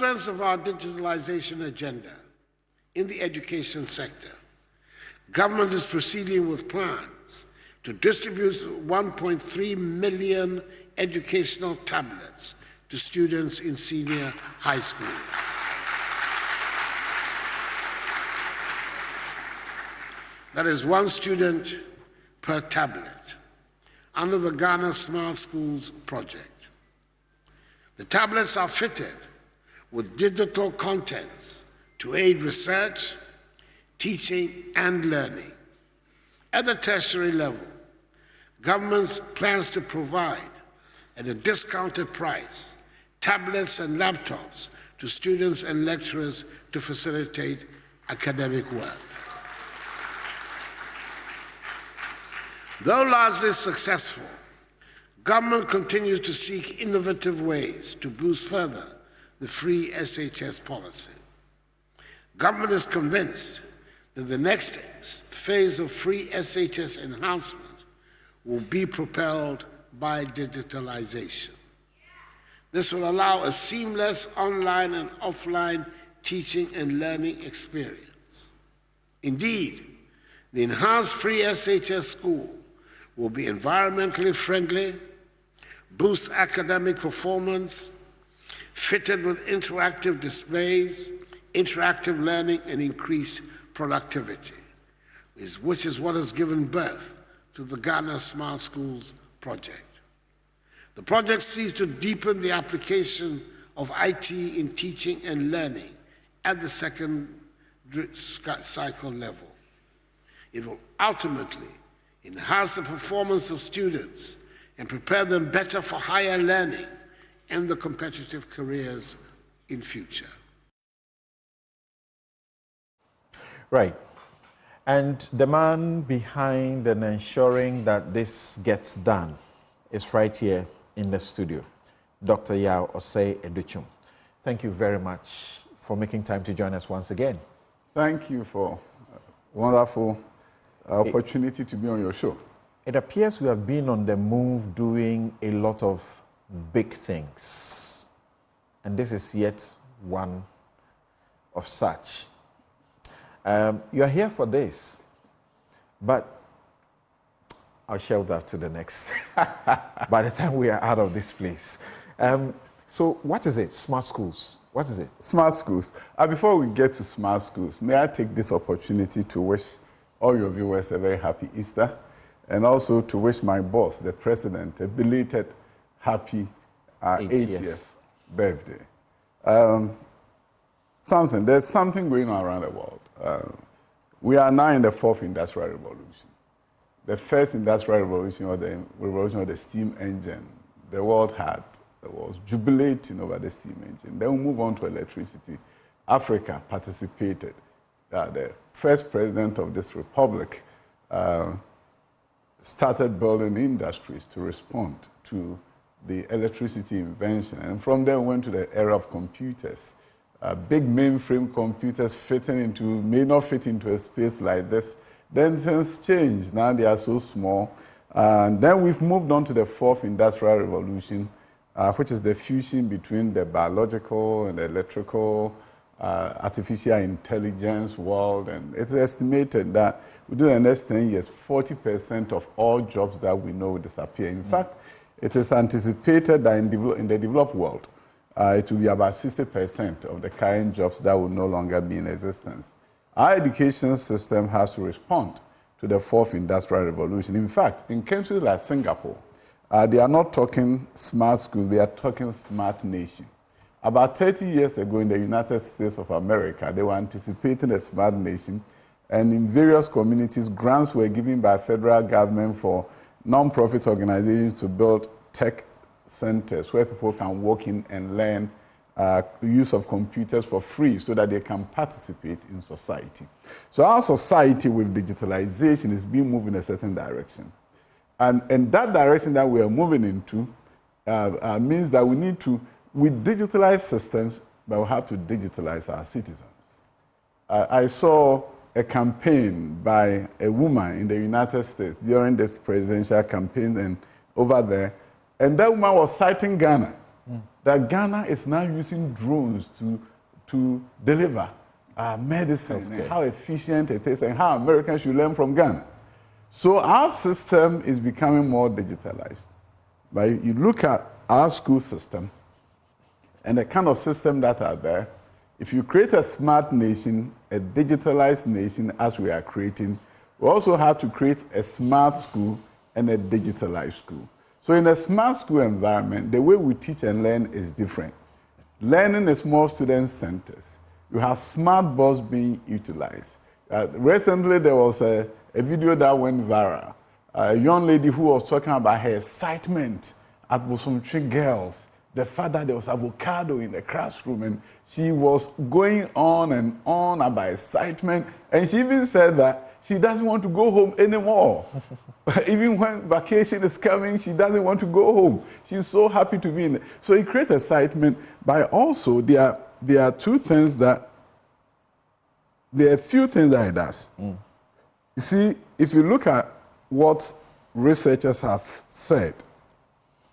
Of our digitalization agenda in the education sector, government is proceeding with plans to distribute 1.3 million educational tablets to students in senior high schools. That is one student per tablet under the Ghana Smart Schools project. The tablets are fitted with digital contents to aid research, teaching, and learning. At the tertiary level, government plans to provide, at a discounted price, tablets and laptops to students and lecturers to facilitate academic work. Though largely successful, government continues to seek innovative ways to boost further the free SHS policy. Government is convinced that the next phase of free SHS enhancement will be propelled by digitalization. This will allow a seamless online and offline teaching and learning experience. Indeed, the enhanced free SHS school will be environmentally friendly, boost academic performance, fitted with interactive displays, interactive learning, and increased productivity, which is what has given birth to the Ghana Smart Schools project. The project seeks to deepen the application of IT in teaching and learning at the second cycle level. It will ultimately enhance the performance of students and prepare them better for higher learning and the competitive careers in future. Right. And the man behind and ensuring that this gets done is right here in the studio, Dr. Yao Osei Educhum. Thank you very much for making time to join us once again. Thank you for a wonderful opportunity to be on your show. It appears we have been on the move doing a lot of big things, and this is yet one of such. You are here for this, but I'll shelve that to the next by the time we are out of this place. So what is it? Smart schools. What is it? Smart schools. Before we get to smart schools, may I take this opportunity to wish all your viewers a very happy Easter, and also to wish my boss, the president, a belated happy 80th birthday. Samson, there's something going on around the world. We are now in the fourth industrial revolution. The first industrial revolution, or the revolution of the steam engine, the world was jubilating over the steam engine. Then we move on to electricity. Africa participated. The first president of this republic started building industries to respond to the electricity invention. And from there, we went to the era of computers. Big mainframe computers may not fit into a space like this. Then things changed. Now they are so small. And then we've moved on to the fourth industrial revolution, which is the fusion between the biological and the electrical, artificial intelligence world. And it's estimated that within the next 10 years, 40% of all jobs that we know will disappear. In fact, it is anticipated that in the developed world, it will be about 60% of the current jobs that will no longer be in existence. Our education system has to respond to the fourth industrial revolution. In fact, in countries like Singapore, they are not talking smart schools, they are talking smart nation. About 30 years ago in the United States of America, they were anticipating a smart nation, and in various communities, grants were given by federal government for non-profit organizations to build tech centers where people can walk in and learn use of computers for free so that they can participate in society. So our society with digitalization is being moved in a certain direction. And that direction that we are moving into means that we digitalize systems, but we have to digitalize our citizens. I saw a campaign by a woman in the United States during this presidential campaign and over there, and that woman was citing Ghana, that Ghana is now using drones to deliver medicine, and how efficient it is, and how Americans should learn from Ghana. So our system is becoming more digitalized. But you look at our school system and the kind of system that are there, if you create a smart nation, a digitalized nation as we are creating, we also have to create a smart school and a digitalized school. So in a smart school environment, the way we teach and learn is different. Learning is more student-centered. You have smart boards being utilized. Recently, there was a video that went viral. A young lady who was talking about her excitement at Bosomtwe Girls. The fact that there was avocado in the classroom, and she was going on and on about excitement. And she even said that she doesn't want to go home anymore. Even when vacation is coming, she doesn't want to go home. She's so happy to be in it. So it creates excitement, but also there are two things that, there are a few things that it does. You see, if you look at what researchers have said,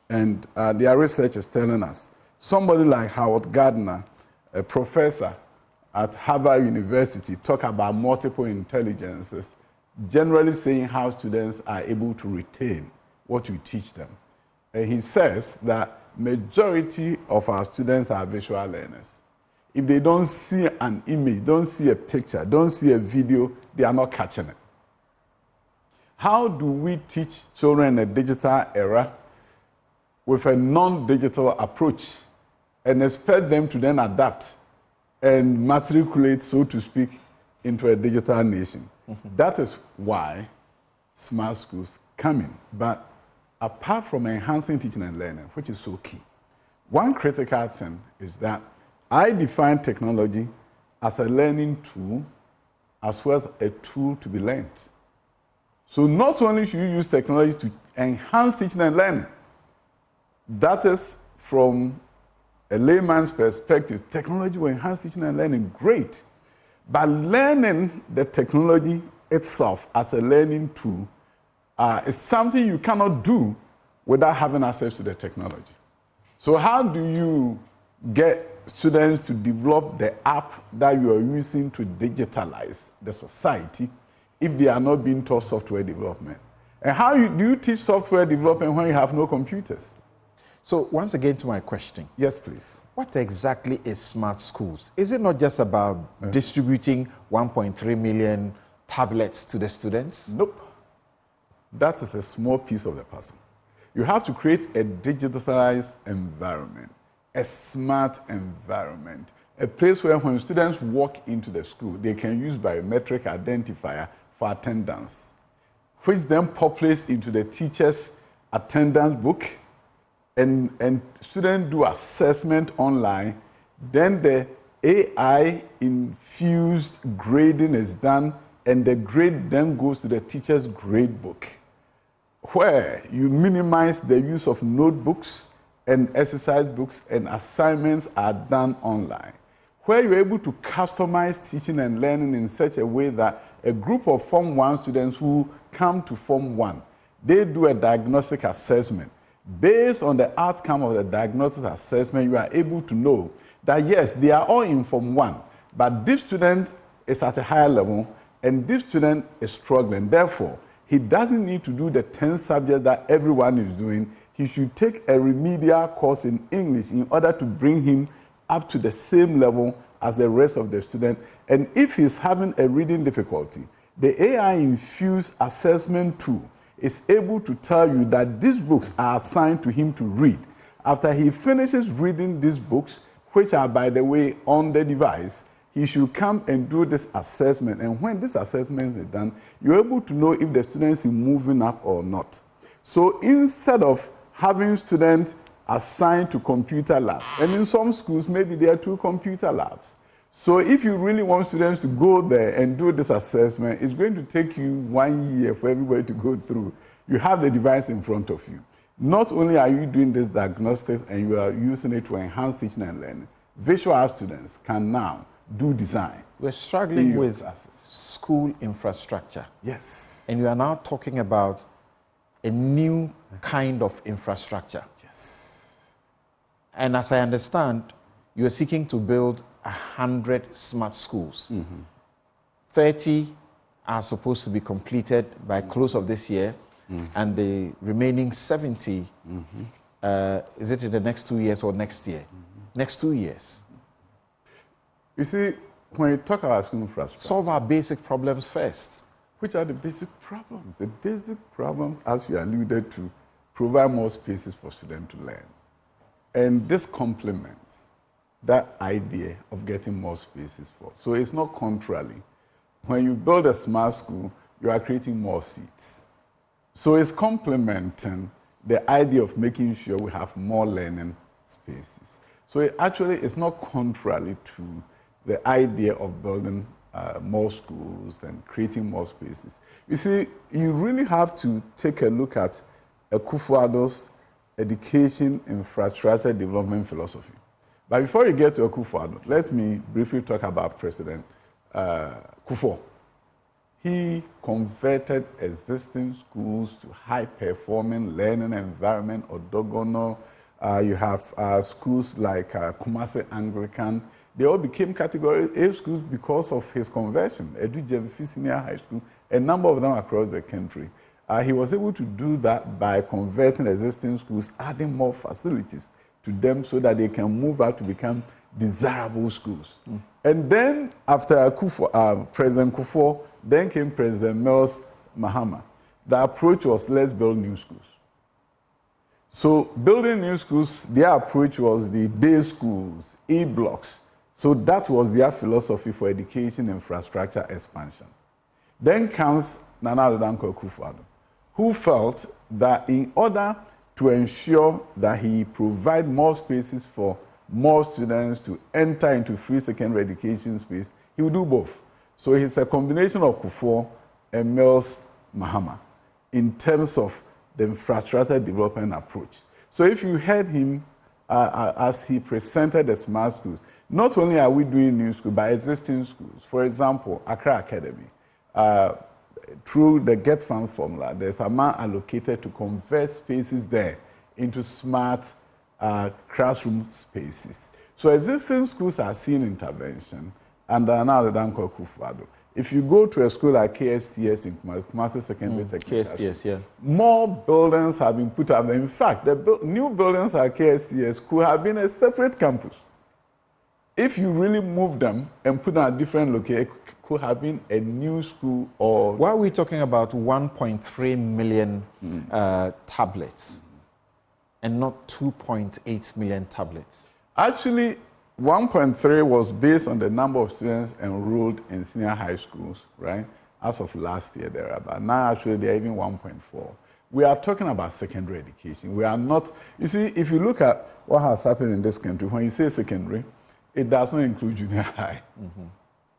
and their research is telling us, somebody like Howard Gardner, a professor at Harvard University, talk about multiple intelligences, generally saying how students are able to retain what you teach them. And he says that majority of our students are visual learners. If they don't see an image, don't see a picture, don't see a video, they are not catching it. How do we teach children in a digital era with a non-digital approach and expect them to then adapt and matriculate, so to speak, into a digital nation? That is why smart schools come in. But apart from enhancing teaching and learning, which is so key, one critical thing is that I define technology as a learning tool as well as a tool to be learned. So not only should you use technology to enhance teaching and learning, that is from a layman's perspective, technology will enhance teaching and learning, great. But learning the technology itself as a learning tool is something you cannot do without having access to the technology. So how do you get students to develop the app that you are using to digitalize the society if they are not being taught software development? And how do you teach software development when you have no computers? So once again to my question. Yes, please. What exactly is smart schools? Is it not just about distributing 1.3 million tablets to the students? Nope. That is a small piece of the puzzle. You have to create a digitalized environment, a smart environment, a place where when students walk into the school, they can use biometric identifier for attendance, which then populates into the teacher's attendance book, and students do assessment online. Then the AI-infused grading is done, and the grade then goes to the teacher's grade book, where you minimize the use of notebooks and exercise books, and assignments are done online, where you're able to customize teaching and learning in such a way that a group of Form 1 students who come to Form 1, they do a diagnostic assessment. Based on the outcome of the diagnostic assessment, you are able to know that yes, they are all in Form 1, but this student is at a higher level and this student is struggling. Therefore, he doesn't need to do the 10 subjects that everyone is doing. He should take a remedial course in English in order to bring him up to the same level as the rest of the student. And if he's having a reading difficulty, the AI-infused assessment tool is able to tell you that these books are assigned to him to read. After he finishes reading these books, which are, by the way, on the device, he should come and do this assessment. And when this assessment is done, you're able to know if the student is moving up or not. So instead of having students assigned to computer labs, and in some schools, maybe there are 2 computer labs. So if you really want students to go there and do this assessment, it's going to take you 1 year for everybody to go through. You have the device in front of you. Not only are you doing this diagnostics and you are using it to enhance teaching and learning, visual art students can now do design. We're struggling with classes. School infrastructure. Yes. And you are now talking about a new kind of infrastructure. Yes. And as I understand, you are seeking to build 100 smart schools. 30 are supposed to be completed by close of this year, and the remaining 70, is it in the next 2 years or next year? Next 2 years. You see, when you talk about school infrastructure, Solve our basic problems first. which are the basic problems? The basic problems, as you alluded to, provide more spaces for students to learn. And this complements that idea of getting more spaces for. So it's not contrary. When you build a smart school, you are creating more seats. So it's complementing the idea of making sure we have more learning spaces. So it actually is not contrary to the idea of building more schools and creating more spaces. You see, you really have to take a look at Akufo-Addo's education infrastructure development philosophy. But before you get to Akufo-Addo, let me briefly talk about President Kufuor. He converted existing schools to high-performing learning environment, Odogono. You have schools like Kumasi Anglican. They all became Category A schools because of his conversion. Edu Senior High School, a number of them across the country. He was able to do that by converting existing schools, adding more facilities to them so that they can move out to become desirable schools. And then after President Kufuor, then came President Mills Mahama. The approach was, let's build new schools. So building new schools, their approach was the day schools, E-blocks. So that was their philosophy for education infrastructure expansion. Then comes Nana Addo Dankwa Akufo-Addo, who felt that in order to ensure that he provide more spaces for more students to enter into free secondary education space, he would do both. So it's a combination of Kufuor and Mills Mahama in terms of the infrastructure development approach. So if you heard him as he presented the smart schools, not only are we doing new schools, but existing schools. For example, Accra Academy, through the Get Fund formula, there's a amount allocated to convert spaces there into smart classroom spaces. So existing schools are seeing intervention under Nana Addo Dankwa Akufo-Addo. If you go to a school like KSTS in Kumasi Secondary Technical KSTS, School, yeah. more buildings have been put up. In fact, the new buildings at KSTS could have been a separate campus. If you really move them and put them at different locations, it could have been a new school or... Why are we talking about 1.3 million tablets and not 2.8 million tablets? Actually, 1.3 was based on the number of students enrolled in senior high schools, right? As of last year, there are about. Now, actually, they're even 1.4. We are talking about secondary education. We are not... You see, if you look at what has happened in this country, when you say secondary, it does not include junior high.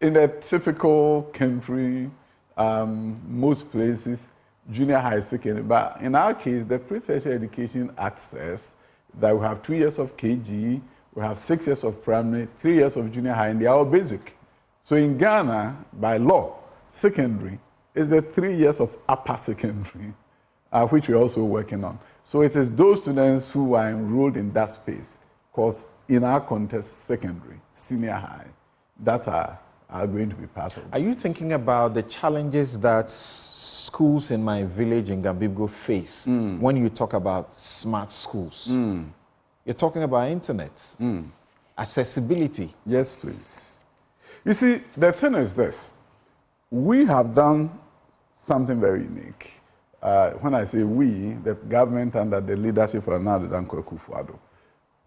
In a typical country, most places, junior high is secondary. But in our case, the pre-tertiary education Act says that we have 2 years of KG, we have 6 years of primary, 3 years of junior high, and they are all basic. So in Ghana, by law, secondary is the 3 years of upper secondary, which we're also working on. So it is those students who are enrolled in that space, because in our context, secondary, senior high, that are going to be part of it. Are you thinking about the challenges that schools in my village in Gambibgo face when you talk about smart schools? You're talking about internet, accessibility. Yes, please. You see, the thing is this. We have done something very unique. When I say we, the government under the leadership of Nana Addo Dankwa Akufo-Addo,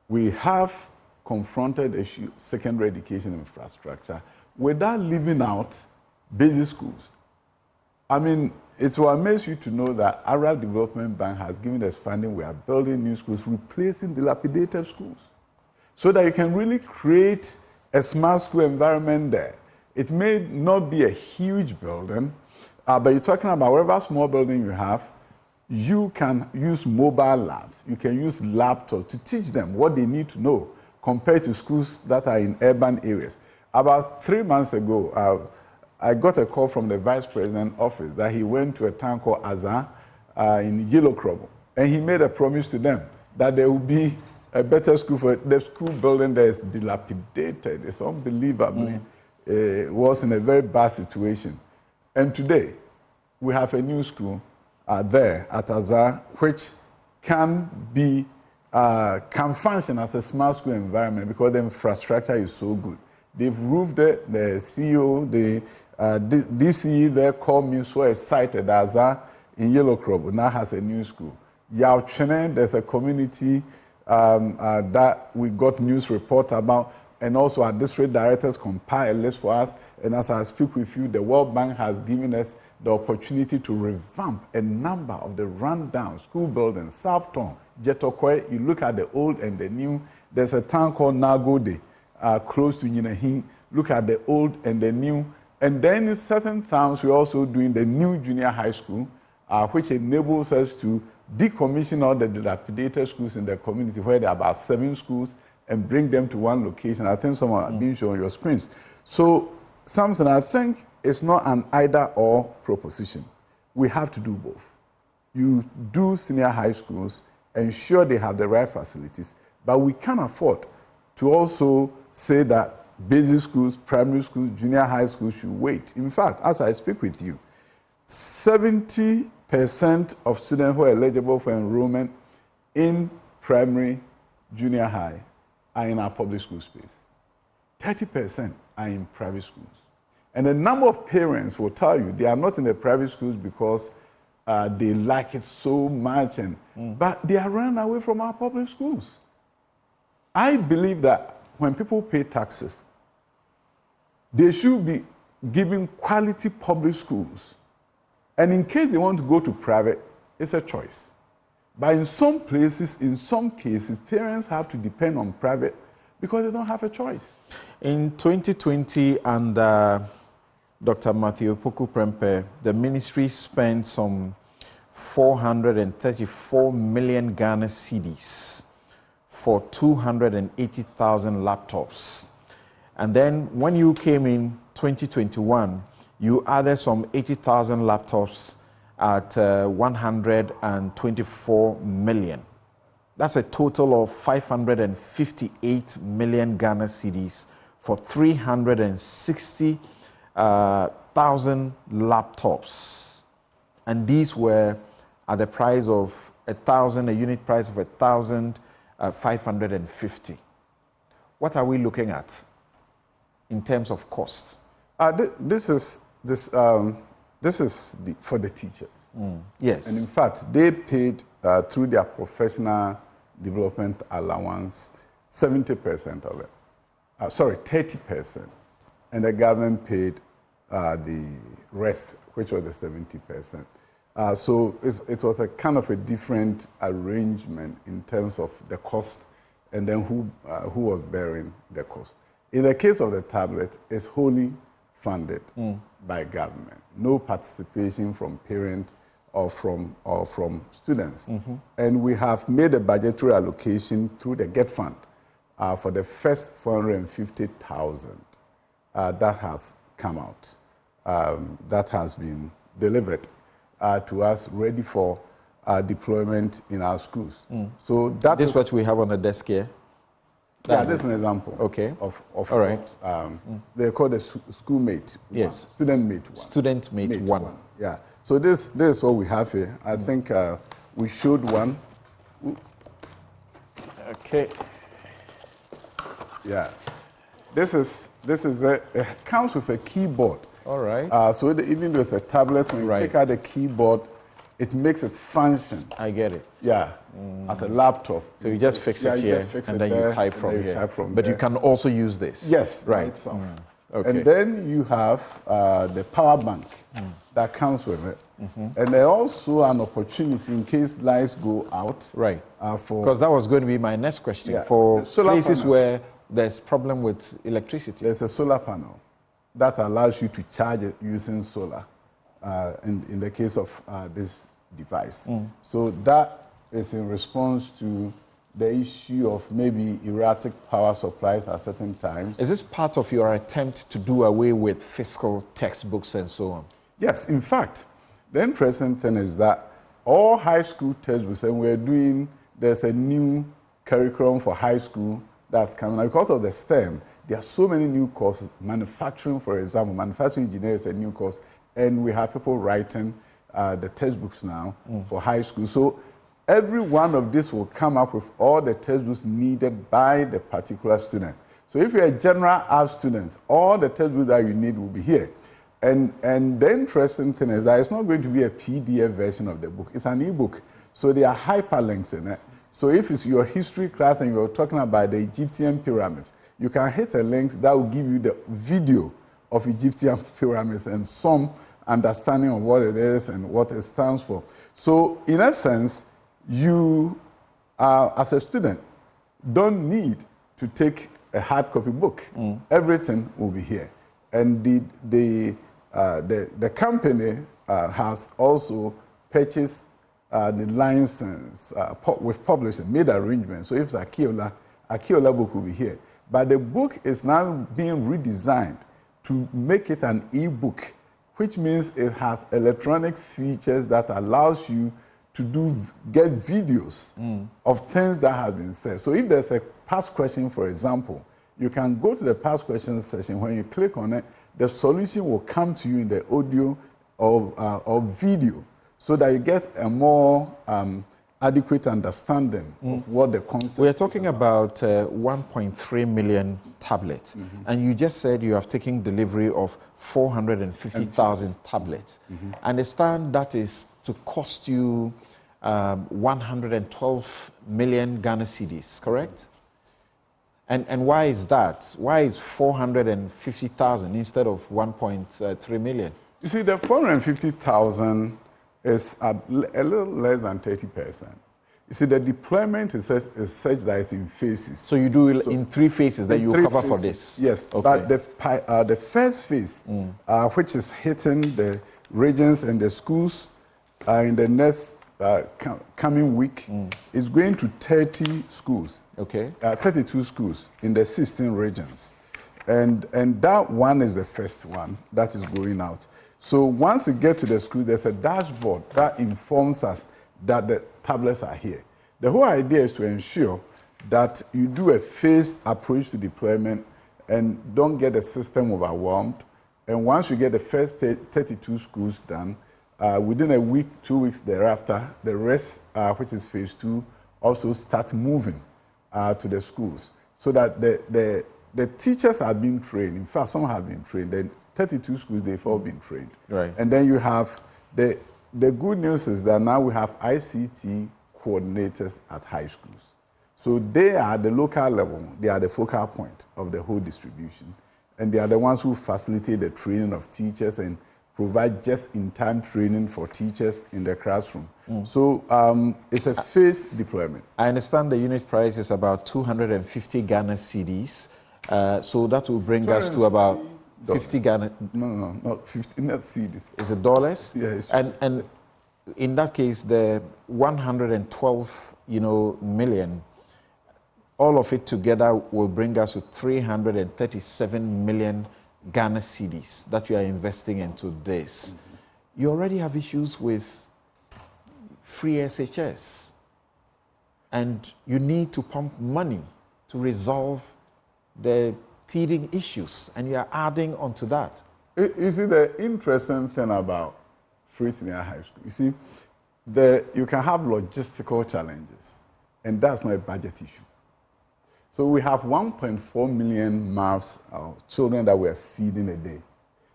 we have confronted the issue of secondary education infrastructure without leaving out basic schools. I mean, it will amaze you to know that Arab Development Bank has given us funding. We are building new schools, replacing dilapidated schools, so that you can really create a smart school environment there. It may not be a huge building, but you're talking about whatever small building you have, you can use mobile labs. You can use laptops to teach them what they need to know compared to schools that are in urban areas. About 3 months ago, I got a call from the Vice President's office that he went to a town called Azar in Yellow Krobo, and he made a promise to them that there will be a better school for it. The school building there is dilapidated. It's unbelievably, was in a very bad situation. And today, we have a new school there at Azar, which can function as a smart school environment because the infrastructure is so good. They've roofed it. The CEO, the DCE there called me so excited. Azar in Yellow Crop now has a new school. Yao Chene, there's a community that we got news report about, and also our district directors compile a list for us. And as I speak with you, the World Bank has given us the opportunity to revamp a number of the rundown school buildings. Southton, Jetokwe, you look at the old and the new. There's a town called Nagode, close to Nyinahin. Look at the old and the new. And then in certain towns, we're also doing the new junior high school, which enables us to decommission all the dilapidated schools in the community, where there are about 7 schools, and bring them to one location. I think some are being shown on your screens. So, Samson, I think it's not an either-or proposition. We have to do both. You do senior high schools, ensure they have the right facilities, but we can't afford to also say that basic schools, primary schools, junior high schools should wait. In fact, as I speak with you, 70% of students who are eligible for enrollment in primary, junior high are in our public school space. 30% are in private schools. And a number of parents will tell you they are not in the private schools because they like it so much, but they are running away from our public schools. I believe that when people pay taxes, they should be giving quality public schools. And in case they want to go to private, it's a choice. But in some places, in some cases, parents have to depend on private because they don't have a choice. In 2020, under Dr. Matthew Opoku Prempeh, the ministry spent some 434 million Ghana cedis for 280,000 laptops. And then when you came in 2021, you added some 80,000 laptops at 124 million. That's a total of 558 million Ghana cedis for 360,000 laptops. And these were at the price of a unit price of 1,550. What are we looking at in terms of cost? This is for the teachers. Yes. And in fact, they paid through their professional development allowance 70% of it. 30%. And the government paid the rest, which was the 70%. So it was a kind of a different arrangement in terms of the cost and then who was bearing the cost. In the case of the tablet, it's wholly funded by government. No participation from parents or from students. And we have made a budgetary allocation through the GET Fund for the first 450,000 that has come out, that has been delivered to us, ready for deployment in our schools. So this is what we have on the desk here. Yeah, this is an example of all right. what they call the schoolmate. Yes. Student-mate one. Student-mate one. Yeah. So this is what we have here. I think we showed one. Okay. Yeah. This is it comes with a keyboard. All right. So even though it's a tablet, when you take out the keyboard, it makes it function. I get it. Yeah, as a laptop. So you just fix it here, and then you type from here. But you can also use this. Yes, right. Itself. Okay. And then you have the power bank that comes with it. And there's also an opportunity in case lights go out. Right. Because that was going to be my next question. Yeah, for places panel, where there's problem with electricity. There's a solar panel that allows you to charge it using solar. In the case of this device. So that is in response to the issue of maybe erratic power supplies at certain times. Is this part of your attempt to do away with fiscal textbooks and so on? Yes, in fact, the interesting thing is that all high school textbooks, and there's a new curriculum for high school that's coming. Now, because of the STEM, there are so many new courses. Manufacturing, for example, manufacturing engineering is a new course, and we have people writing the textbooks now for high school. So every one of this will come up with all the textbooks needed by the particular student. So if you're a general art student, all the textbooks that you need will be here. And the interesting thing is that it's not going to be a PDF version of the book. It's an ebook. So there are hyperlinks in it. So if it's your history class and you're talking about the Egyptian pyramids, you can hit a link that will give you the video of Egyptian pyramids and some understanding of what it is and what it stands for. So in essence, you, as a student, don't need to take a hard copy book. Everything will be here. And the company has also purchased the license with publishing, made arrangements. So if it's Akiola book will be here. But the book is now being redesigned to make it an e-book, which means it has electronic features that allows you to get videos of things that have been said. So if there's a past question, for example, you can go to the past questions section. When you click on it, the solution will come to you in the audio or video, so that you get a more adequate understanding of what the concept is. We are talking about 1.3 million tablets, and you just said you have taken delivery of 450,000 tablets. I understand that is to cost you 112 million Ghana cedis, correct? And why is that? Why is 450,000 instead of 1.3 million? You see, the 450,000 is a little less than 30%. You see, the deployment is such that it's in phases. So you do it in 3 phases that you cover for this? Yes, okay. But the first phase, which is hitting the regions and the schools in the next coming week, is going to 30 schools. Okay. 32 schools in the 16 regions. And that one is the first one that is going out. So once you get to the school, there's a dashboard that informs us that the tablets are here. The whole idea is to ensure that you do a phased approach to deployment and don't get the system overwhelmed. And once you get the first 32 schools done, within a week, 2 weeks thereafter, the rest, which is phase 2, also start moving to the schools, so that the teachers are being trained. In fact, some have been trained. The 32 schools, they've all been trained. Right. And then you have, the good news is that now we have ICT coordinators at high schools. So they are the local level, they are the focal point of the whole distribution. And they are the ones who facilitate the training of teachers and provide just-in-time training for teachers in the classroom. So it's a phased deployment. I understand the unit price is about 250 Ghana cedis. So that will bring us to about 50 Ghana. No, not 50. Not cedis. Is it dollars? Yeah, it's and in that case, the 112, million, all of it together will bring us to 337 million Ghana cedis that you are investing into this. You already have issues with free SHS, and you need to pump money to resolve the teething issues, and you are adding onto that. You see, the interesting thing about free senior high school, you see, you can have logistical challenges, and that's not a budget issue. So we have 1.4 million mouths of children that we are feeding a day.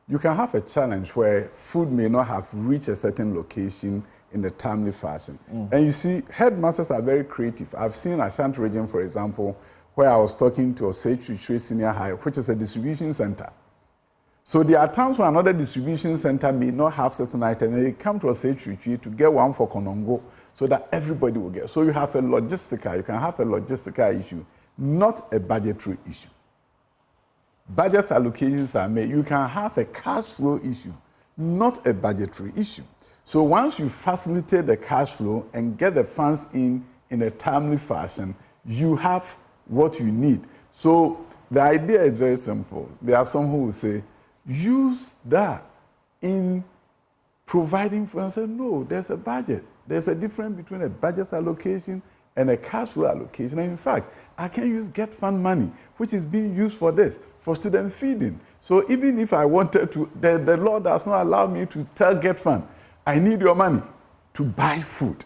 You can have a challenge where food may not have reached a certain location in a timely fashion. And you see, headmasters are very creative. I've seen Ashanti region, for example, where I was talking to a Osei Senior High, which is a distribution center. So there are times when another distribution center may not have certain items, and they come to Osei to get one for Konongo, so that everybody will get. So you can have a logistical issue, not a budgetary issue. Budget allocations are made. You can have a cash flow issue, not a budgetary issue. So once you facilitate the cash flow and get the funds in a timely fashion, you have what you need. So the idea is very simple. There are some who will say, use that in providing for, and say, no, there's a budget. There's a difference between a budget allocation and a cash flow allocation. And in fact, I can use Get Fund money, which is being used for this, for student feeding. So even if I wanted to, the law does not allow me to tell Get Fund, I need your money to buy food,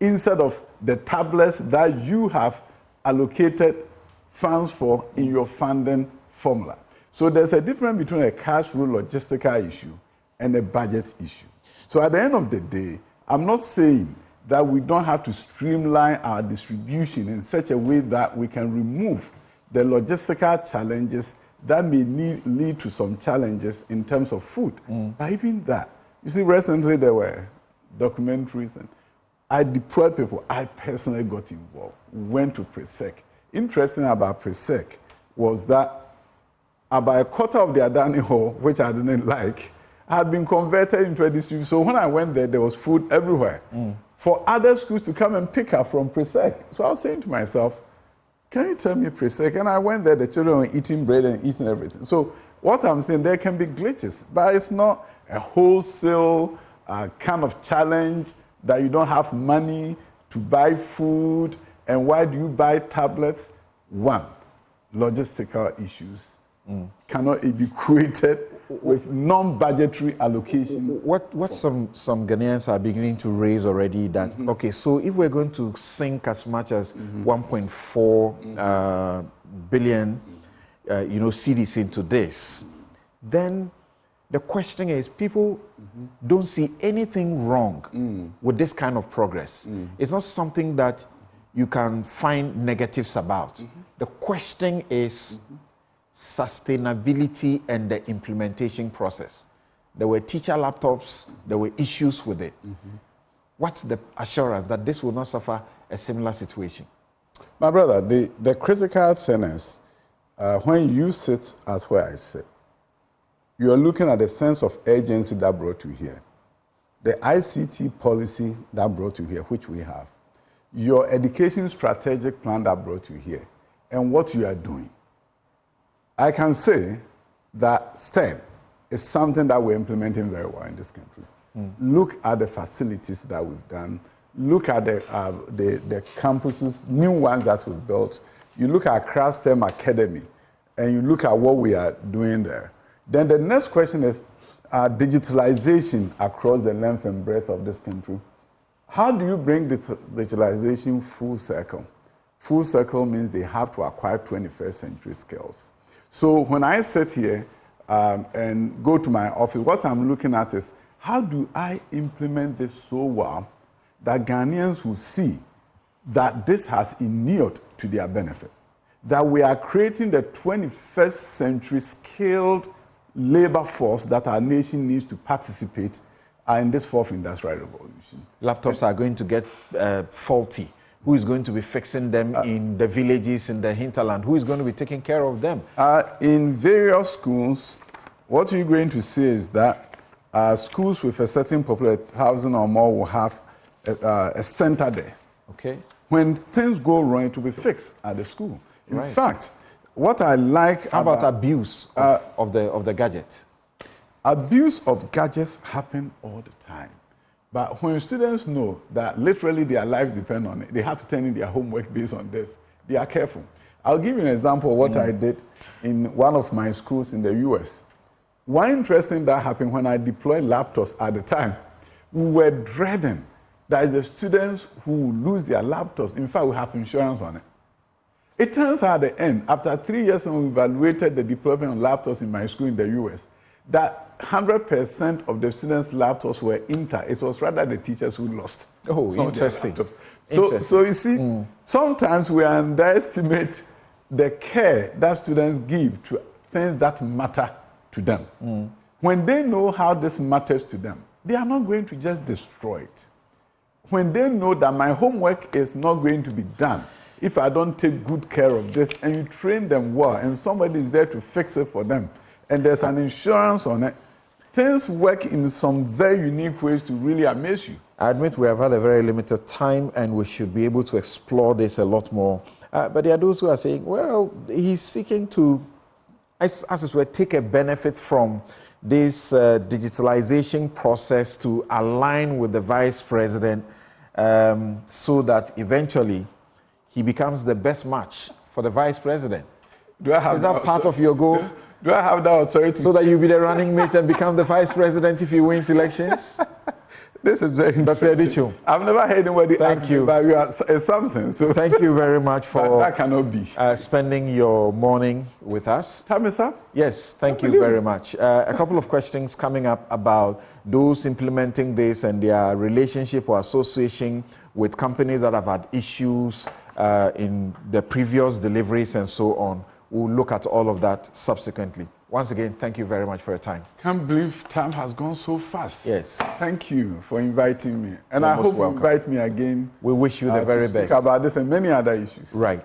instead of the tablets that you have allocated funds for in your funding formula. So there's a difference between a cash flow logistical issue and a budget issue. So at the end of the day, I'm not saying that we don't have to streamline our distribution in such a way that we can remove the logistical challenges that may lead to some challenges in terms of food. But even that, you see, recently there were documentaries, and I deployed people. I personally got involved, went to PRESEC. Interesting about PRESEC was that about a quarter of their dining hall, which I didn't like, had been converted into a distribution. So when I went there was food everywhere for other schools to come and pick up from PRESEC. So I was saying to myself, can you tell me PRESEC? And I went there, the children were eating bread and eating everything. So what I'm saying, there can be glitches, but it's not a wholesale kind of challenge that you don't have money to buy food. And why do you buy tablets? One, logistical issues cannot be equated with non-budgetary allocation. What some Ghanaians are beginning to raise already that, okay, so if we're going to sink as much as 1.4 billion cedis into this, then the question is, people don't see anything wrong with this kind of progress. It's not something that you can find negatives about. The question is sustainability and the implementation process. There were teacher laptops, there were issues with it. What's the assurance that this will not suffer a similar situation? My brother, the critical thing is, when you sit at where I sit, you are looking at the sense of urgency that brought you here. The ICT policy that brought you here, which we have. Your education strategic plan that brought you here, and what you are doing. I can say that STEM is something that we're implementing very well in this country. Look at the facilities that we've done. Look at the campuses, new ones that we've built. You look at STEM Academy, and you look at what we are doing there. Then the next question is digitalization across the length and breadth of this country. How do you bring digitalization full circle? Full circle means they have to acquire 21st century skills. So when I sit here and go to my office, what I'm looking at is, how do I implement this so well that Ghanaians will see that this has inured to their benefit? That we are creating the 21st century skilled labor force that our nation needs to participate in this fourth industrial revolution. Laptops are going to get faulty. Who is going to be fixing them in the villages, in the hinterland? Who is going to be taking care of them? In various schools, what you're going to see is that schools with a certain population, 1,000 or more, will have a center there. Okay. When things go wrong, it will be fixed at the school. In fact, what I like How about abuse of the gadget? Abuse of gadgets happen all the time. But when students know that literally their lives depend on it, they have to turn in their homework based on this, they are careful. I'll give you an example of what I did in one of my schools in the US. One interesting that happened when I deployed laptops at the time, we were dreading that the students who lose their laptops, in fact, we have insurance on it. It turns out at the end, after 3 years when we evaluated the deployment of laptops in my school in the US, that 100% of the students' laptops were intact. It was rather the teachers who lost. Oh, interesting. So you see, sometimes we underestimate the care that students give to things that matter to them. When they know how this matters to them, they are not going to just destroy it. When they know that my homework is not going to be done if I don't take good care of this, and you train them well, and somebody is there to fix it for them, and there's an insurance on it, things work in some very unique ways to really amaze you. I admit we have had a very limited time and we should be able to explore this a lot more. But there are those who are saying, well, he's seeking to, as it were, take a benefit from this digitalization process to align with the vice president so that eventually he becomes the best match for the vice president. Do I have Is that part of your goal? Do I have that authority? So that you be the running mate and become the vice president if he wins elections? This is very Dr. interesting. Edicho. I've never heard anybody Thank ask you. me, but you are something. So Thank you very much for that cannot be. spending your morning with us. Time is up? Yes, thank you very much. A couple of questions coming up about those implementing this and their relationship or association with companies that have had issues in the previous deliveries and so on. We'll look at all of that subsequently. Once again, thank you very much for your time. Can't believe time has gone so fast. Yes. Thank you for inviting me. And You're I most hope you welcome. invite me again. We wish you the very to speak best. about this and many other issues. Right.